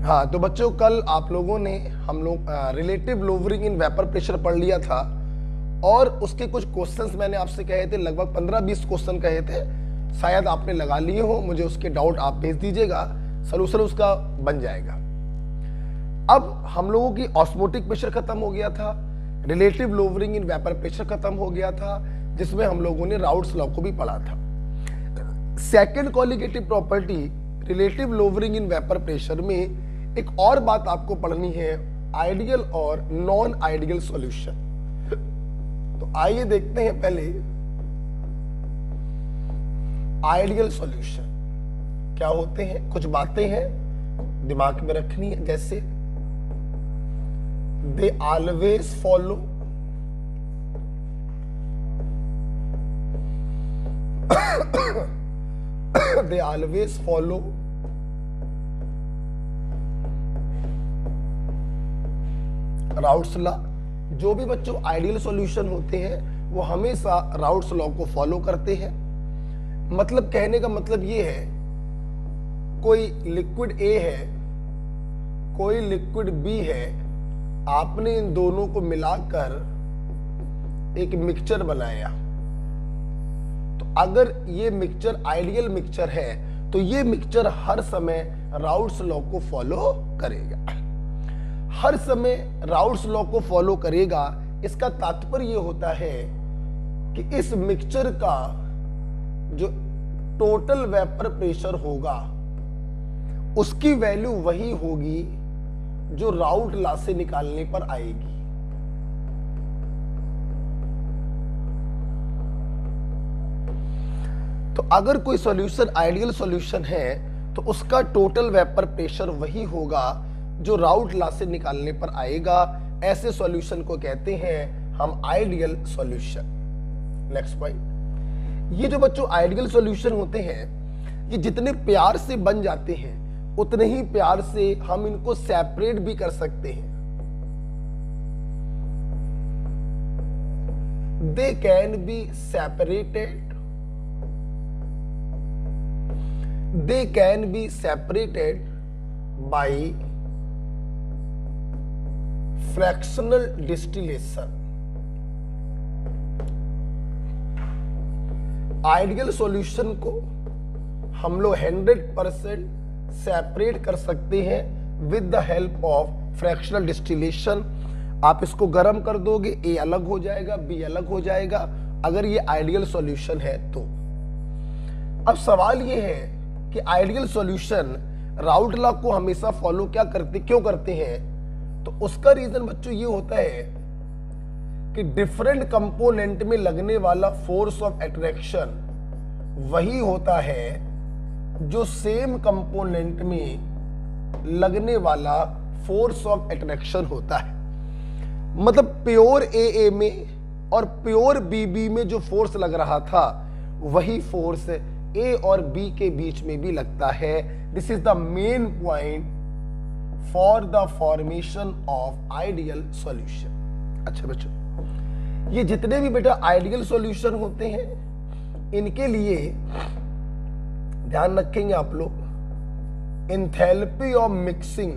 हाँ, तो बच्चों कल आप लोगों ने हम लोग relative lowering in vapour pressure पढ़ लिया था और उसके कुछ क्वेश्चंस मैंने आपसे कहे थे, लगभग 15-20 क्वेश्चन कहे थे, शायद आपने लगा लिए हो। मुझे उसके डाउट आप भेज दीजिएगा, सलूशन उसका बन जाएगा। अब हम लोगों की ऑस्मोटिक प्रेशर खत्म हो गया था, relative lowering in vapour pressure खत्म हो गया था, जिसमें हम लोगों ने राउट्स लॉ को भी पढ़ा था। Second colligative property relative lowering in vapour pressure में एक और बात आपको पढ़नी है, आइडियल और नॉन आइडियल सॉल्यूशन। तो आइए देखते हैं पहले आइडियल सॉल्यूशन क्या होते हैं। कुछ बातें हैं दिमाग में रखनी है, जैसे they always follow they always follow routes law. जो भी बच्चों आइडियल सॉल्यूशन होते हैं वो हमेशा राउट्स लॉ को फॉलो करते हैं। मतलब कहने का मतलब ये है, कोई लिक्विड ए है, कोई लिक्विड बी है, आपने इन दोनों को मिलाकर एक मिक्सचर बनाया, तो अगर ये मिक्सचर आइडियल मिक्सचर है तो ये मिक्सचर हर समय राउट्स लॉ को फॉलो करेगा, हर समय राउट्स लॉ को फॉलो करेगा। इसका तात्पर्य ये होता है कि इस मिक्सचर का जो टोटल वेपर प्रेशर होगा उसकी वैल्यू वही होगी जो राउट लॉ से निकालने पर आएगी। तो अगर कोई सॉल्यूशन आइडियल सॉल्यूशन है तो उसका टोटल वेपर प्रेशर वही होगा जो राउट लॉ से निकालने पर आएगा। ऐसे सॉल्यूशन को कहते हैं हम आइडियल सॉल्यूशन। नेक्स्ट पॉइंट, ये जो बच्चों आइडियल सॉल्यूशन होते हैं ये जितने प्यार से बन जाते हैं उतने ही प्यार से हम इनको सेपरेट भी कर सकते हैं। They can be separated, they can be separated by fractional distillation। Ideal solution को हम लोग 100% सेपरेट कर सकते हैं with the help of fractional distillation. आप इसको गर्म कर दोगे, ए अलग हो जाएगा, बी अलग हो जाएगा, अगर ये आइडियल सॉल्यूशन है तो। अब सवाल ये है कि आइडियल सॉल्यूशन राउट लॉ को हमेशा फॉलो क्यों करते हैं? तो उसका रीजन बच्चों ये होता है कि डिफरेंट कंपोनेंट में लगने वाला फोर्स ऑफ अट्रैक्शन वही होता है जो सेम कंपोनेंट में लगने वाला फोर्स ऑफ अट्रैक्शन होता है। मतलब प्योर ए में और प्योर बी में जो फोर्स लग रहा था वही फोर्स ए और बी के बीच में भी लगता है। This is the main point for the formation of ideal solution. अच्छा बच्चों, ये जितने भी बेटा आइडियल सॉल्यूशन होते हैं इनके लिए ध्यान रखेंगे आप लोग, एंथैल्पी ऑफ मिक्सिंग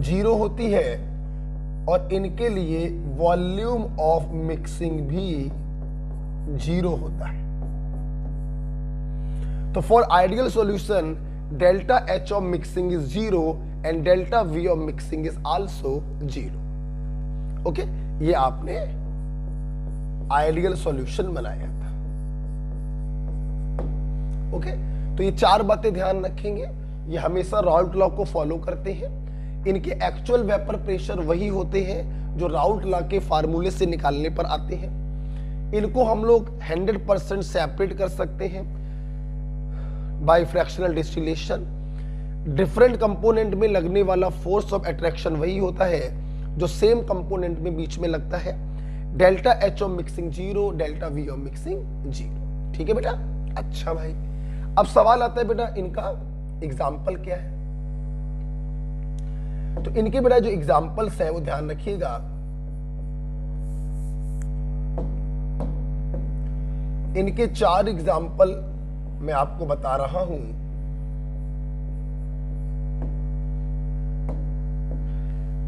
0 होती है और इनके लिए वॉल्यूम ऑफ मिक्सिंग भी 0 होता है। तो for ideal solution delta H of mixing is 0 and delta we of mixing is also 0। Okay, ये आपने आइडियल सॉल्यूशन बनाया था। ओके, तो ये 4 बातें ध्यान रखेंगे। ये हमेशा राउट लॉ को फॉलो करते हैं, इनके एक्चुअल वेपर प्रेशर वही होते हैं जो राउट लॉ के फार्मूले से निकालने पर आते हैं। इनको हम लोग 100% सेपरेट कर सकते हैं by fractional distillation. Different component में लगने वाला फोर्स ऑफ अट्रैक्शन वही होता है जो सेम कंपोनेंट में बीच में लगता है। Delta H of mixing 0, delta we of mixing 0। ठीक है बेटा। अच्छा भाई, अब सवाल आता है बेटा इनका एग्जाम्पल क्या है। तो इनके बेटा जो एग्जाम्पल्स हैं वो ध्यान रखिएगा। इनके 4 एग्जाम्पल मैं आपको बता रहा हूं।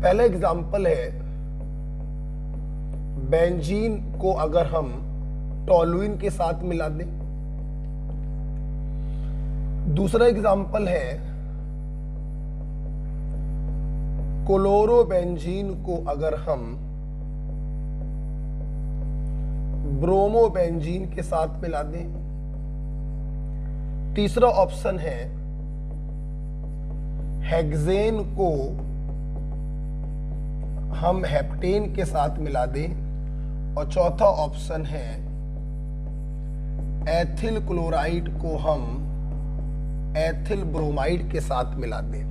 पहला एग्जाम्पल है बेंजीन को अगर हम टोलुइन के साथ मिला दें। दूसरा एग्जाम्पल है क्लोरोबेंजीन को अगर हम ब्रोमोबेंजीन के साथ मिला दें। तीसरा ऑप्शन है हेक्सेन को हम हेप्टेन के साथ मिला दें। और चौथा ऑप्शन है एथिल क्लोराइड को हम एथिल ब्रोमाइड के साथ मिला दें।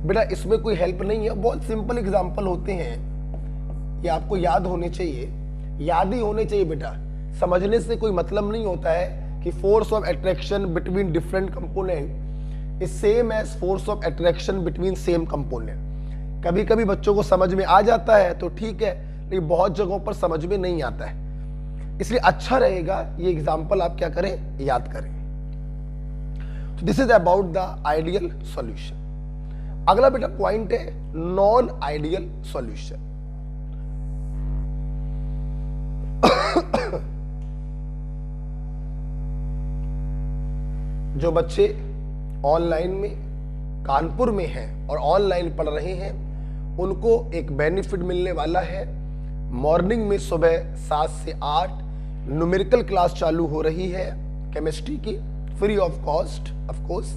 बेटा इसमें कोई हेल्प नहीं है, बहुत सिंपल एग्जाम्पल होते हैं, ये आपको याद होने चाहिए, याद ही होने चाहिए बेटा। समझने से कोई मतलब नहीं होता है कि force of attraction between different component is same as force of attraction between same component. कभी कभी बच्चों को समझ में आ जाता है तो ठीक है, लेकिन बहुत जगहों पर समझ में नहीं आता है। इसलिए अच्छा रहेगा ये एग्जाम्पल आप क्या करें, याद करें। तो this is about the ideal solution. अगला बेटा पॉइंट है नॉन आइडियल सॉल्यूशन। जो बच्चे ऑनलाइन में कानपुर में हैं और ऑनलाइन पढ़ रहे हैं उनको एक बेनिफिट मिलने वाला है। मॉर्निंग में सुबह 7 से 8 न्यूमेरिकल क्लास चालू हो रही है केमिस्ट्री की, free of cost of course,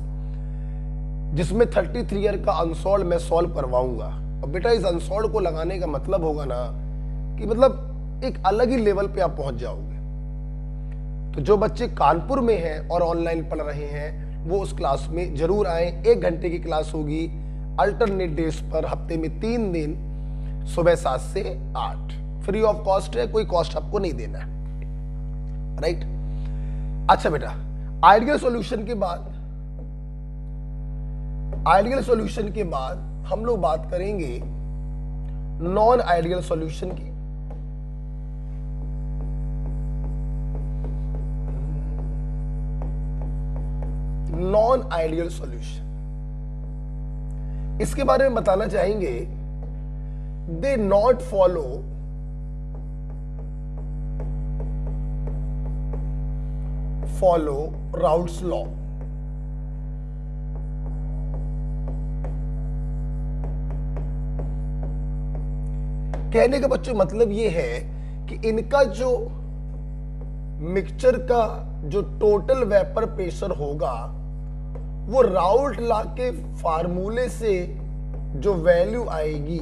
जिसमें 33 ईयर का अनसॉल्व मैं सॉल्व करवाऊंगा। और बेटा इस अनसॉल्व को लगाने का मतलब होगा ना कि मतलब एक अलग ही लेवल पे आप पहुंच जाओगे। तो जो बच्चे कानपुर में हैं और ऑनलाइन पढ़ रहे हैं वो उस क्लास में जरूर आए। 1 घंटे की क्लास होगी अल्टरनेट डेज पर, हफ्ते में 3 दिन, सुबह 7 से 8, फ्री ऑफ कॉस्ट है, कोई कॉस्ट आपको नहीं देना है, राइट। अच्छा बेटा आइडियल सॉल्यूशन के बाद हम लोग बात करेंगे नॉन आइडियल सॉल्यूशन की। नॉन आइडियल सॉल्यूशन, इसके बारे में बताना चाहेंगे। They not follow routes law. कहने का बच्चों मतलब यह है कि इनका जो मिक्सचर का जो टोटल वेपर प्रेशर होगा वो राउट लॉ के फार्मूले से जो वैल्यू आएगी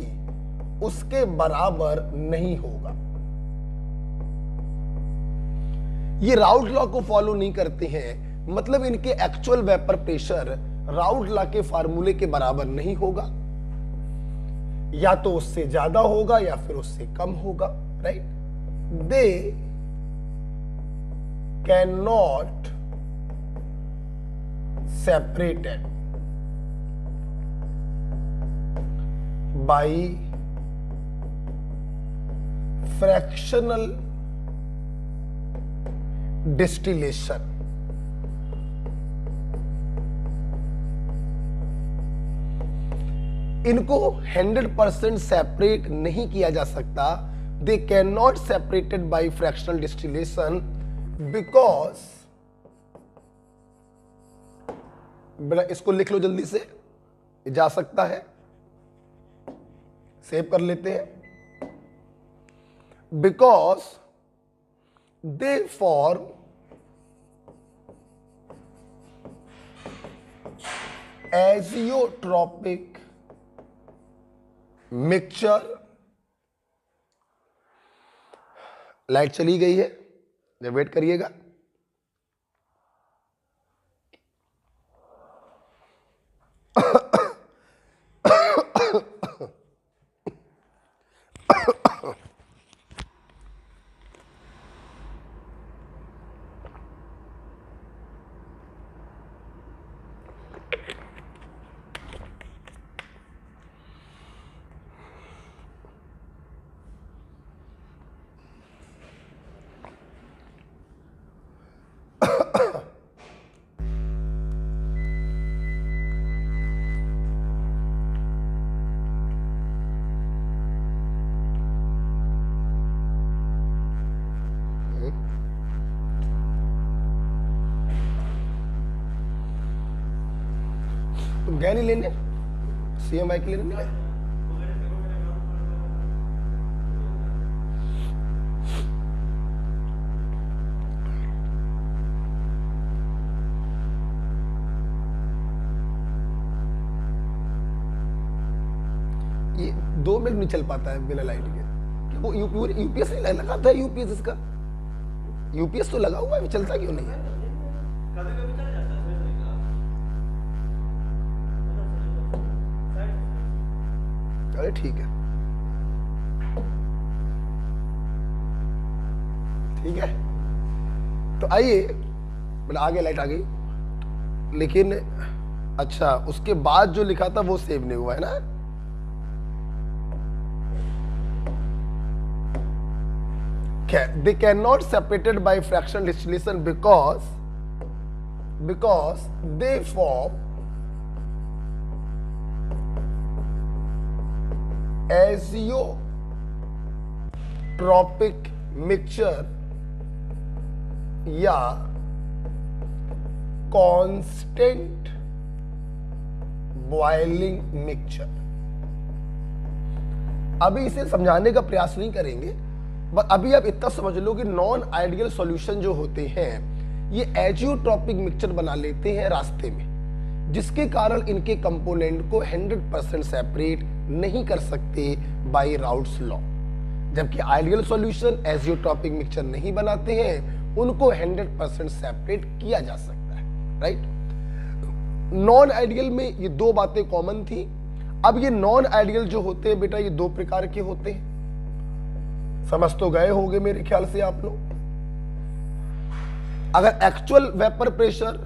उसके बराबर नहीं होगा। ये राउट लॉ को फॉलो नहीं करते हैं, मतलब इनके एक्चुअल वेपर प्रेशर राउट लॉ के फार्मूले के बराबर नहीं होगा, या तो उससे ज्यादा होगा या फिर उससे कम होगा, right. They can not separated by fractional distillation। इनको 100% सेपरेट नहीं किया जा सकता। They can not separated by fractional distillation because, बेटा इसको लिख लो जल्दी से, जा सकता है, सेव कर लेते हैं। Because they form azeotropic mixture. Light चली गई है, वेट करिएगा। तुम गए नहीं लेने, CMY के लेने नहीं गए? ये 2 मिनट नहीं चल पाता है बिना लाइट के। वो यूपीएस नहीं लगा था, यूपीएस इसका यूपीएस तो लगा हुआ है, चलता क्यों नहीं है? अरे ठीक है, ठीक है। तो आइए, मतलब आगे लाइट आ गई, लेकिन अच्छा उसके बाद जो लिखा था वो सेव नहीं हुआ है ना। They cannot separated by fractional distillation because they form azeotropic mixture या constant boiling mixture। अभी इसे समझाने का प्रयास नहीं करेंगे, बट अभी आप इतना समझ लो कि नॉन आइडियल सॉल्यूशन जो होते हैं ये एजियोट्रॉपिक मिक्सचर बना लेते हैं रास्ते में, जिसके कारण इनके कंपोनेंट को 100% सेपरेट नहीं कर सकते बाय राउट्स लॉ। जबकि आइडियल सॉल्यूशन एजियोट्रॉपिक मिक्सचर नहीं बनाते हैं, उनको 100% सेपरेट किया जा सकता है, राइट। नॉन आइडियल में ये 2 बातें कॉमन थी। अब ये नॉन आइडियल जो होते हैं बेटा, ये 2 प्रकार के होते हैं, समझ तो गए होंगे मेरे ख्याल से आप लोग। अगर एक्चुअल वेपर प्रेशर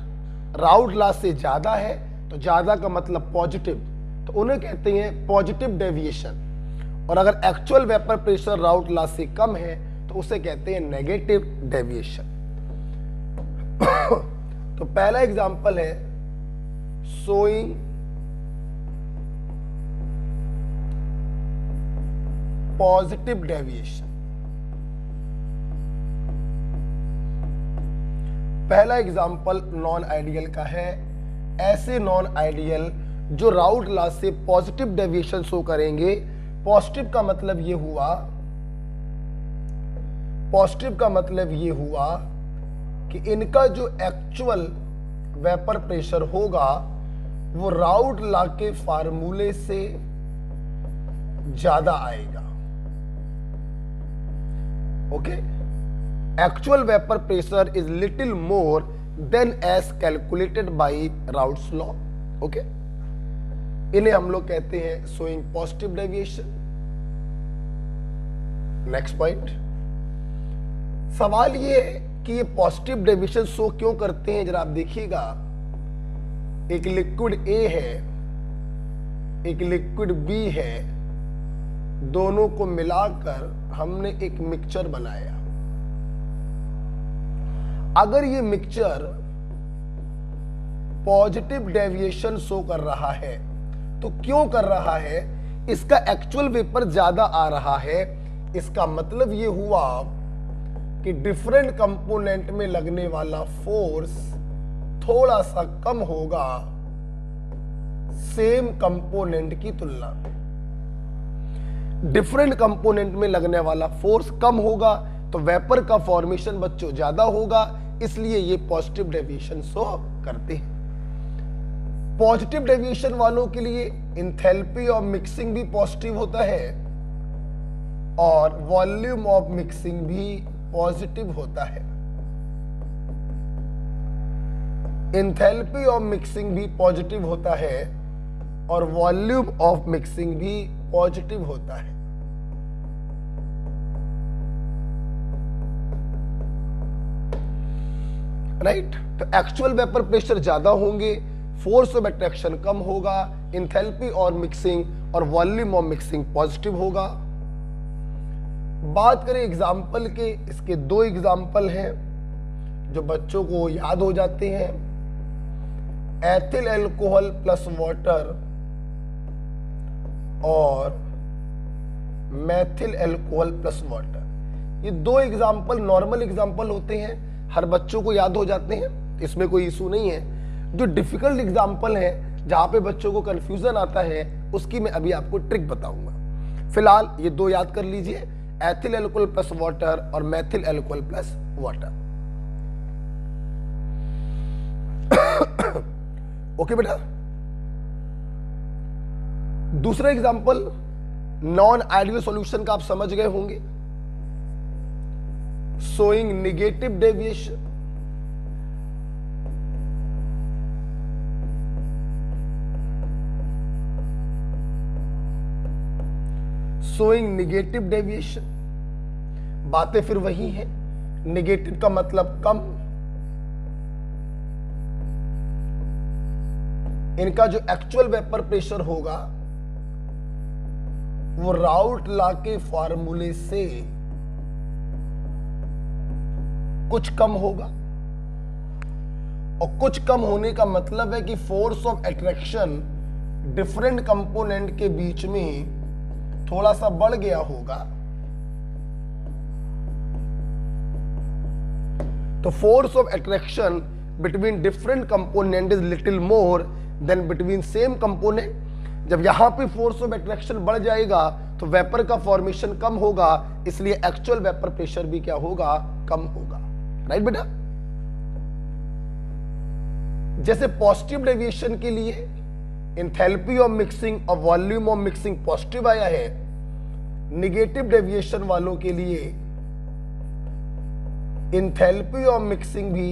राउट लॉ से ज्यादा है तो ज्यादा का मतलब पॉजिटिव, तो उन्हें कहते हैं पॉजिटिव डेविएशन। और अगर एक्चुअल वेपर प्रेशर राउट लॉ से कम है तो उसे कहते हैं नेगेटिव डेविएशन। तो पहला एग्जांपल है शोइंग पॉजिटिव डेविएशन। पहला एग्जाम्पल नॉन आइडियल का है। ऐसे नॉन आइडियल जो राउट लॉ से पॉजिटिव डेविएशन शो करेंगे। पॉजिटिव का मतलब ये हुआ कि इनका जो एक्चुअल वेपर प्रेशर होगा वो राउट लॉ के फार्मूले से ज्यादा आएगा। Okay, actual vapor pressure is little more than as calculated by Raoult's law। Okay, इन्हें हम लोग कहते हैं showing positive deviation। Next point, सवाल ये है कि ये पॉजिटिव डेविएशन शो क्यों करते हैं। जरा आप देखिएगा, एक लिक्विड A है, एक लिक्विड B है, दोनों को मिलाकर हमने एक मिक्सचर बनाया। अगर ये मिक्सचर पॉजिटिव डेविएशन शो कर रहा है तो क्यों कर रहा है? इसका एक्चुअल वेपर ज्यादा आ रहा है। इसका मतलब ये हुआ कि डिफरेंट कंपोनेंट में लगने वाला फोर्स थोड़ा सा कम होगा सेम कंपोनेंट की तुलना में। डिफरेंट कंपोनेंट में लगने वाला फोर्स कम होगा तो वेपर का फॉर्मेशन बच्चों ज्यादा होगा, इसलिए ये पॉजिटिव डेविएशन शो करते हैं। पॉजिटिव डेविएशन वालों के लिए इंथैल्पी ऑफ मिक्सिंग भी पॉजिटिव होता है और वॉल्यूम ऑफ मिक्सिंग भी पॉजिटिव होता है। इंथैल्पी ऑफ मिक्सिंग भी पॉजिटिव होता है और वॉल्यूम ऑफ मिक्सिंग भी पॉजिटिव होता है। राइट, तो एक्चुअल वेपर प्रेशर ज्यादा होंगे, फोर्स ऑफ अट्रैक्शन कम होगा, इंथैल्पी और मिक्सिंग और वॉल्यूम ऑफ मिक्सिंग पॉजिटिव होगा। बात करें एग्जाम्पल के, इसके 2 एग्जाम्पल हैं जो बच्चों को याद हो जाते हैं। एथिल अल्कोहल प्लस वाटर और मैथिल अल्कोहल प्लस वाटर। ये 2 एग्जाम्पल नॉर्मल एग्जाम्पल होते हैं, हर बच्चों को याद हो जाते हैं, इसमें कोई इशू नहीं है। जो डिफिकल्ट एग्जाम्पल है जहां पे बच्चों को कंफ्यूजन आता है उसकी मैं अभी आपको ट्रिक बताऊंगा। फिलहाल ये दो याद कर लीजिए, एथिल एल्कोहल प्लस वाटर और methyl alcohol plus water. Okay बेटा। दूसरा एग्जांपल नॉन आइडियल सॉल्यूशन का आप समझ गए होंगे, showing negative deviation. Showing negative deviation, बातें फिर वही है। नेगेटिव का मतलब कम, इनका जो एक्चुअल वेपर प्रेशर होगा वो राउट लॉ के फॉर्मूले से कुछ कम होगा, और कुछ कम होने का मतलब है कि force of attraction different component के बीच में थोड़ा सा बढ़ गया होगा। तो force of attraction between different component is little more than between same component. जब यहां पे फोर्स ऑफ अट्रैक्शन बढ़ जाएगा तो वेपर का फॉर्मेशन कम होगा, इसलिए एक्चुअल वेपर प्रेशर भी क्या होगा, कम होगा। राइट बेटा। जैसे पॉजिटिव डेविएशन के लिए एंथैल्पी ऑफ मिक्सिंग और वॉल्यूम ऑफ मिक्सिंग पॉजिटिव आया है, नेगेटिव डेविएशन वालों के लिए एंथैल्पी ऑफ मिक्सिंग भी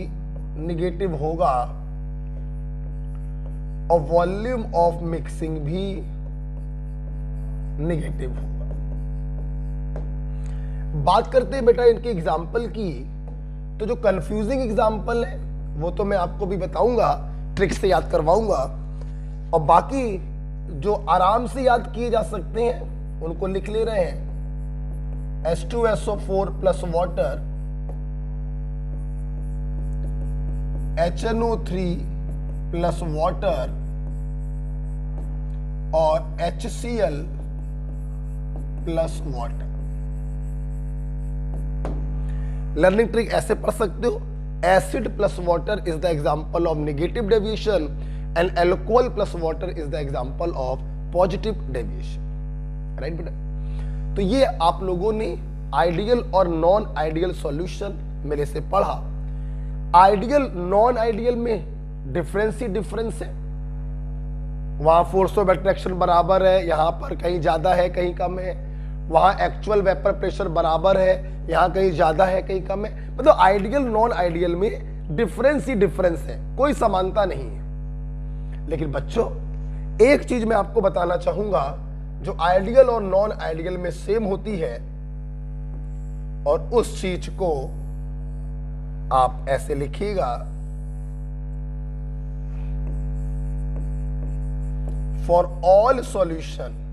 नेगेटिव होगा और वॉल्यूम ऑफ मिक्सिंग भी नेगेटिव होगा। बात करते हैं बेटा इनके एग्जाम्पल की, तो जो कंफ्यूजिंग एग्जाम्पल है वो तो मैं आपको भी बताऊंगा, ट्रिक से याद करवाऊंगा, और बाकी जो आराम से याद किए जा सकते हैं उनको लिख ले रहे हैं। H2SO4 plus water, HNO3 plus water और HCl plus water. Learning trick ऐसे पढ़ सकते हो, acid plus water is the example of negative deviation and alcohol plus water is the example of positive deviation. Right बेटा। तो ये आप लोगों ने आइडियल और नॉन आइडियल सॉल्यूशन मेरे से पढ़ा। आइडियल नॉन आइडियल में डिफरेंस ही डिफरेंस है, वहां फोर्स ऑफ अट्रैक्शन बराबर है, यहां पर कहीं ज्यादा है कहीं कम है, वहां एक्चुअल वेपर प्रेशर बराबर है, यहां कहीं ज्यादा है कहीं कम है। मतलब आइडियल नॉन आइडियल में डिफरेंस ही डिफरेंस है, कोई समानता नहीं है। लेकिन बच्चों एक चीज मैं आपको बताना चाहूंगा जो आइडियल और नॉन आइडियल में सेम होती है, और उस चीज को आप ऐसे लिखिएगा, for all solution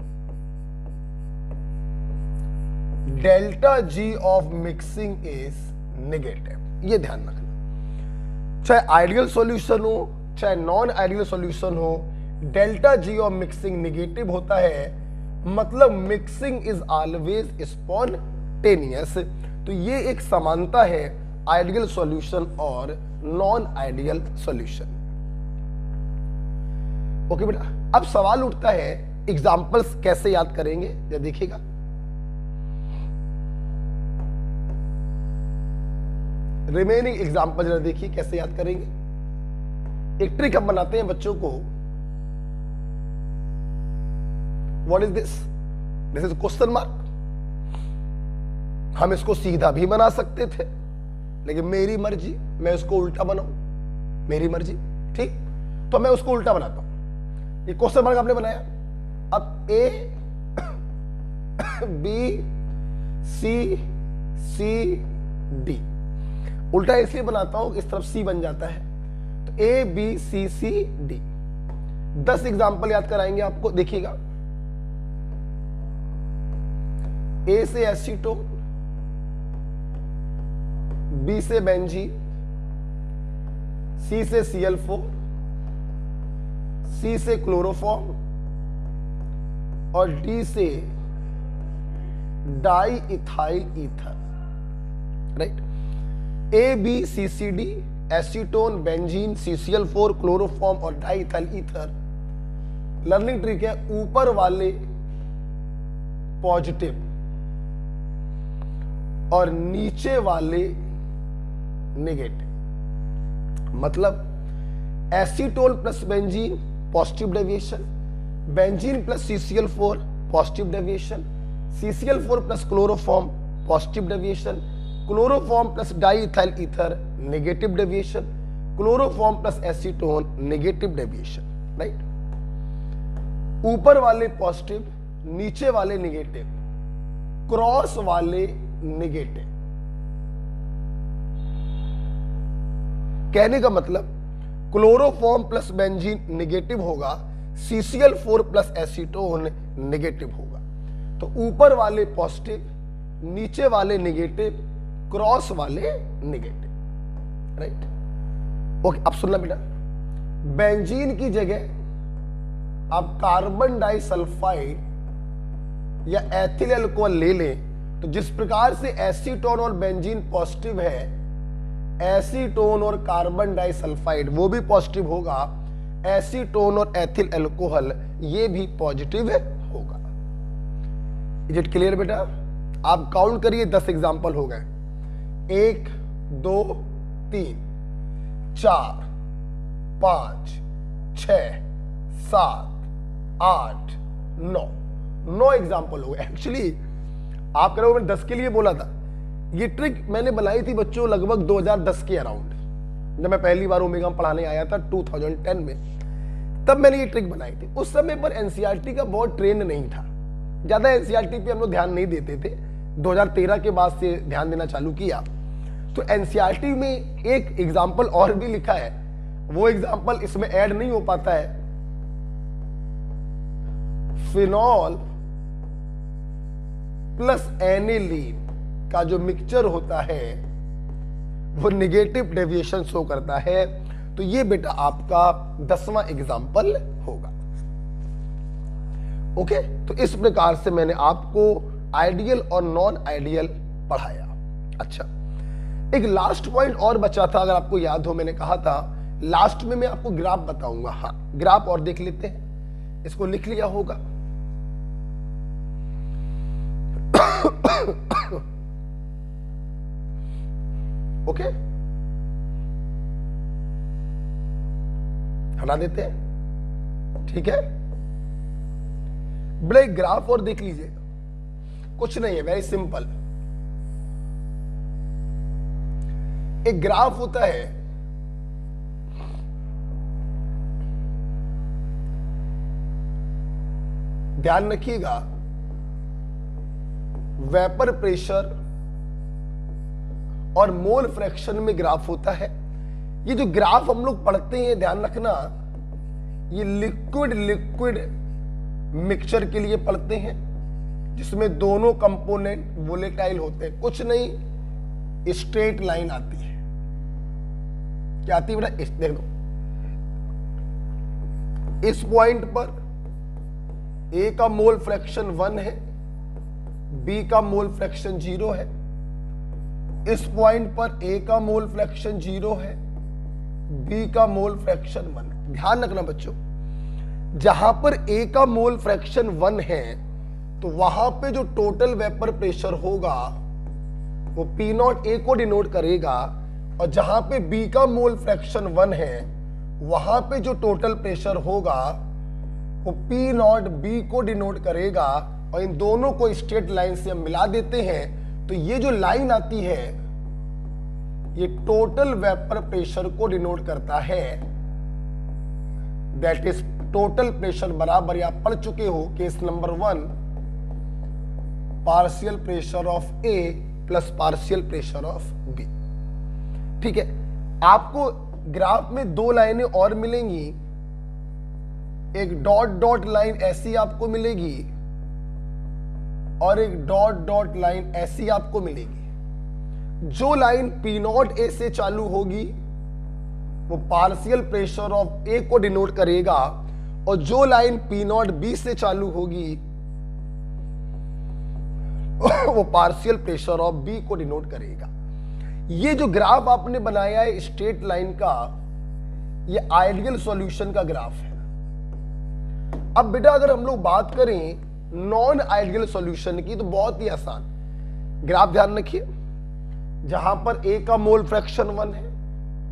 delta G of mixing is negative. ये ध्यान रखना, चाहे आइडियल सॉल्यूशन हो चाहे नॉन आइडियल सॉल्यूशन हो, delta G of mixing negative होता है, मतलब मिक्सिंग इज ऑलवेज स्पॉन्टेनियस। तो ये एक समानता है आइडियल सॉल्यूशन और नॉन आइडियल सॉल्यूशन। ओके बेटा। अब सवाल उठता है एग्जांपल्स कैसे याद करेंगे, जरा देखिएगा। रिमेनिंग एग्जांपल जरा देखिए कैसे याद करेंगे। एक ट्रिक हम बनाते हैं बच्चों को। What is this? This is question mark. हम इसको सीधा भी बना सकते थे, लेकिन मेरी मर्जी, मैं इसको उल्टा बनाऊं, मेरी मर्जी, ठीक। तो मैं उसको उल्टा बनाता हूं। ये क्वेश्चन मार्क आपने बनाया, अब ए बी सी सी डी, उल्टा इसलिए बनाता हूं इस तरफ सी बन जाता है, तो A B C C D. 10 example याद कराएंगे आपको, देखिएगा। ए से एसीटोन, बी से बेंजीन, सी से Cl4, सी से क्लोरोफॉर्म और डी से di ethyl ether. Right. A B C C D, acetone, benzene, CCl4, chloroform और di ethyl ether learning trick है, ऊपर वाले पॉजिटिव और नीचे वाले नेगेटिव। मतलब acetone plus benzene positive deviation, benzene plus CCl4 positive deviation, CCl4 plus chloroform positive deviation, chloroform plus diethyl ether negative deviation, chloroform plus acetone negative deviation. Right, ऊपर वाले positive, नीचे वाले नेगेटिव, क्रॉस वाले negative. कहने का मतलब chloroform plus benzene negative होगा, CCl4 plus acetone negative होगा। तो ऊपर वाले पॉजिटिव, नीचे वाले नेगेटिव, क्रॉस वाले नेगेटिव। Right, okay. अब सुनना बेटा, बेंजीन की जगह आप कार्बन डाइसल्फाइड या एथिल अल्कोहल ले लें, तो जिस प्रकार से एसीटोन और बेंजीन पॉजिटिव है, एसीटोन और कार्बन डाइसल्फाइड वो भी पॉजिटिव होगा, एसीटोन और एथिल अल्कोहल ये भी पॉजिटिव होगा। इज इट क्लियर बेटा? आप काउंट करिए, 10 एग्जाम्पल हो गए। 1 2 3 4 5 6 7 8 9 एग्जाम्पल हो गए। एक्चुअली आप कह रहे हो मैंने 10 के लिए बोला था, ये ट्रिक मैंने बनाई थी बच्चों लगभग 2010 के अराउंड, जब मैं पहली बार ओमेगा में पढ़ाने आया था 2010 में, तब मैंने ये ट्रिक बनाई थी। उस समय पर एनसीईआरटी का बहुत ट्रेंड नहीं था, ज्यादा एनसीईआरटी पे हम लोग ध्यान नहीं देते थे। 2013 के बाद से ध्यान देना चालू किया। तो एनसीईआरटी में एक एग्जाम्पल और भी लिखा है, वो एग्जाम्पल इसमें ऐड नहीं हो पाता है। फिनॉल प्लस एनिलीन का जो मिक्सचर होता है वो नेगेटिव डेविएशन शो करता है। तो ये बेटा आपका 10वां एग्जाम्पल होगा। ओके, तो इस प्रकार से मैंने आपको आइडियल और नॉन आइडियल पढ़ाया। अच्छा, एक लास्ट पॉइंट और बचा था, अगर आपको याद हो, मैंने कहा था लास्ट में मैं आपको ग्राफ बताऊंगा। हाँ, ग्राफ और देख लेते हैं, इसको लिख लिया होगा। ओके, हटा देते हैं, ठीक है। बड़े ग्राफ और देख लीजिए, कुछ नहीं है, वेरी सिंपल। एक ग्राफ होता है, ध्यान रखिएगा, वेपर प्रेशर और मोल फ्रैक्शन में ग्राफ होता है। ये जो ग्राफ हम लोग पढ़ते हैं, ध्यान रखना, ये लिक्विड मिक्सचर के लिए पढ़ते हैं, जिसमें दोनों कंपोनेंट वोलेटाइल होते हैं। कुछ नहीं, स्ट्रेट लाइन आती है। क्या आती है बेटा? देख दो, इस पॉइंट पर ए का मोल फ्रैक्शन 1 है, बी का मोल फ्रैक्शन 0 है। इस पॉइंट पर ए का मोल फ्रैक्शन 0 है, बी का मोल फ्रैक्शन 1 है। ध्यान रखना बच्चों, जहां पर ए का मोल फ्रैक्शन 1 है, तो वहां पे जो टोटल वेपर प्रेशर होगा वो P0 ए को डिनोट करेगा, और जहां पे बी का मोल फ्रैक्शन 1 है, वहां पे जो टोटल प्रेशर होगा वो P0 बी को डिनोट करेगा। और इन दोनों को स्ट्रेट लाइन से हम मिला देते हैं, तो ये जो लाइन आती है ये टोटल वेपर प्रेशर को डिनोट करता है। दैट इज टोटल प्रेशर बराबर, आप पढ़ चुके हो case number 1, partial pressure of A plus partial pressure of B. ठीक है, आपको ग्राफ में 2 लाइनें और मिलेंगी, एक डॉट डॉट लाइन ऐसी आपको मिलेगी और एक डॉट डॉट लाइन ऐसी आपको मिलेगी। जो लाइन P0 ए से चालू होगी वो पार्शियल प्रेशर ऑफ ए को डिनोट करेगा, और जो लाइन P0 बी से चालू होगी वो पार्शियल प्रेशर ऑफ बी को डिनोट करेगा। ये जो ग्राफ आपने बनाया है स्ट्रेट लाइन का, ये आइडियल सॉल्यूशन का ग्राफ है। अब बेटा अगर हम लोग बात करें नॉन आइडियल सॉल्यूशन की तो बहुत ही आसान, ग्राफ ध्यान रखिए, जहां पर A का मोल फ्रैक्शन 1 है,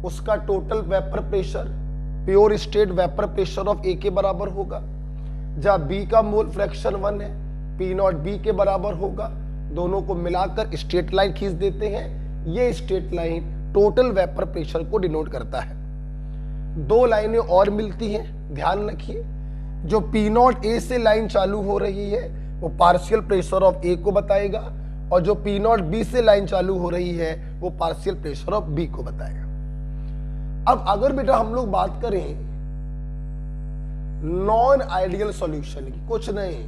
उसका total vapour pressure pure state vapour pressure of A के बराबर होगा। जहां B का मोल फ्रैक्शन 1 है, P0 B के बराबर होगा। दोनों को मिलाकर स्ट्रेट लाइन खींच देते हैं, ये straight line total vapour pressure को डिनोट करता है। दो लाइनें और मिलती हैं, ध्यान रखिए, जो P0 A से लाइन चालू हो रही है वो पार्शियल प्रेशर ऑफ A को बताएगा, और जो P0 B से लाइन चालू हो रही है वो पार्शियल प्रेशर ऑफ B को बताएगा। अब अगर बेटा हम लोग बात करें नॉन आइडियल सॉल्यूशन की, कुछ नहीं,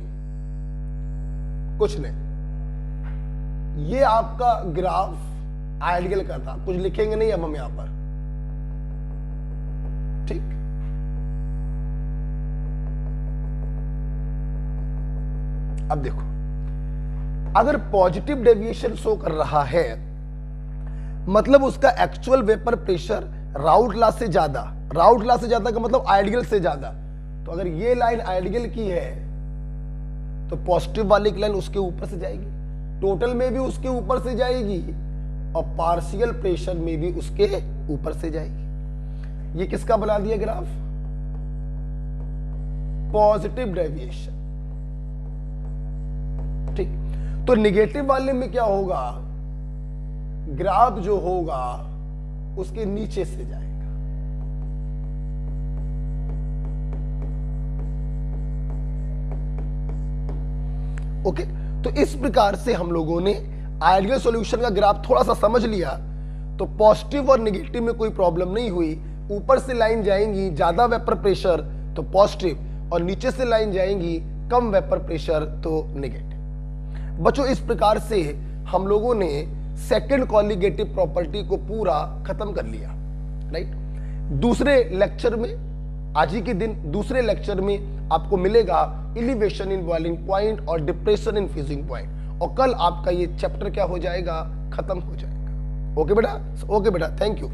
ये आपका ग्राफ आइडियल का था, कुछ लिखेंगे नहीं अब हम यहां पर, ठीक। अब देखो, अगर पॉजिटिव डेविएशन शो कर रहा है मतलब उसका एक्चुअल वेपर प्रेशर राउट लॉ से ज्यादा, राउट लॉ से ज्यादा का मतलब आइडियल से ज्यादा, तो अगर ये लाइन आइडियल की है तो पॉजिटिव वाली की लाइन उसके ऊपर से जाएगी, टोटल में भी उसके ऊपर से जाएगी और पार्शियल प्रेशर में भी उसके ऊपर से जाएगी। ये किसका बना दिया ग्राफ? पॉजिटिव डेविएशन, ठीक। तो निगेटिव वाले में क्या होगा? ग्राफ जो होगा उसके नीचे से जाएगा। ओके, तो इस प्रकार से हम लोगों ने आइडियल सॉल्यूशन का ग्राफ थोड़ा सा समझ लिया, तो पॉजिटिव और निगेटिव में कोई प्रॉब्लम नहीं हुई। ऊपर से लाइन जाएंगी ज्यादा वेपर प्रेशर तो पॉजिटिव, और नीचे से लाइन जाएंगी कम वेपर प्रेशर तो नेगेटिव। बच्चों, इस प्रकार से हम लोगों ने सेकंड कॉलिगेटिव प्रॉपर्टी को पूरा खत्म कर लिया, राइट। दूसरे लेक्चर में, आज ही के दिन दूसरे लेक्चर में आपको मिलेगा एलिवेशन इन बॉइलिंग पॉइंट और डिप्रेशन इन फ्रीजिंग पॉइंट, और कल आपका ये चैप्टर क्या हो जाएगा? खत्म हो जाएगा। ओके बेटा, थैंक यू।